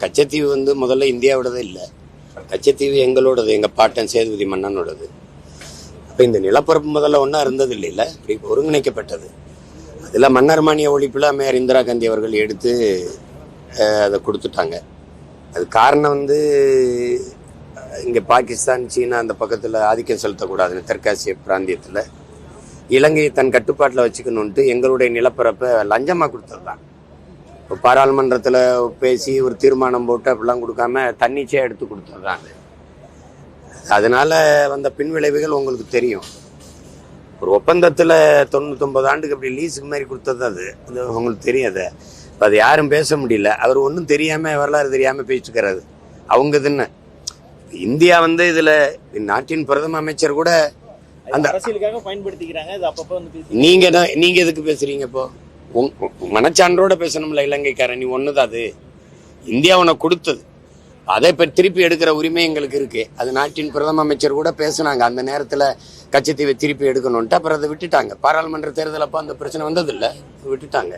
கச்சத்தீவு முதல்ல இந்தியாவோடதே இல்லை. கச்சத்தீவு எங்களோடது, எங்கள் பாட்டன் சேதுபதி மன்னனோடது. அப்போ இந்த நிலப்பரப்பு முதல்ல ஒன்றா இருந்தது இல்லைல்ல, இப்படி ஒருங்கிணைக்கப்பட்டது. அதில் மன்னர் மானிய ஒழிப்பில் அம்மையார் இந்திரா காந்தி அவர்கள் எடுத்து அதை கொடுத்துட்டாங்க. அது காரணம் இங்கே பாகிஸ்தான், சீனா அந்த பக்கத்தில் ஆதிக்கம் செலுத்தக்கூடாதுன்னு தெற்காசிய பிராந்தியத்தில் இலங்கையை தன் கட்டுப்பாட்டில் வச்சுக்கணுன்ட்டு எங்களுடைய நிலப்பரப்பை லஞ்சமாக கொடுத்தது தான். இப்போ பாராளுமன்றத்தில் பேசி ஒரு தீர்மானம் போட்டு அப்படிலாம் கொடுக்காம தன்னிச்சையாக எடுத்து கொடுத்துட்றாங்க. அதனால வந்த பின்விளைவுகள் உங்களுக்கு தெரியும். ஒரு ஒப்பந்தத்தில் 99 ஆண்டுக்கு அப்படி லீஸுக்கு மாதிரி கொடுத்தது அது உங்களுக்கு தெரியும். இப்போ அது யாரும் பேச முடியல. அவர் ஒன்றும் தெரியாமல், வரலாறு தெரியாமல் பேசிட்டுக்கிறாரு. அவங்க இதுன்னு இந்தியா இதில் நாட்டின் பிரதம அமைச்சர் கூட அந்த அரசியலுக்காக பயன்படுத்திக்கிறாங்க. நீங்க எதுக்கு பேசுறீங்க? இப்போ மனச்சான்றோட பேசணும்ல. இலங்கைக்காரன் நீ ஒண்ணுதான், அது இந்தியா உனக்கு கொடுத்தது, அதை இப்போ திருப்பி எடுக்கிற உரிமை எங்களுக்கு இருக்கு. அது நாட்டின் பிரதம அமைச்சர் கூட பேசுனாங்க அந்த நேரத்தில், கச்சத்தீவை திருப்பி எடுக்கணும்ட்டு. அப்புறம் அதை விட்டுட்டாங்க. பாராளுமன்ற தேர்தல் அப்போ அந்த பிரச்சனை வந்ததில்லை, விட்டுட்டாங்க.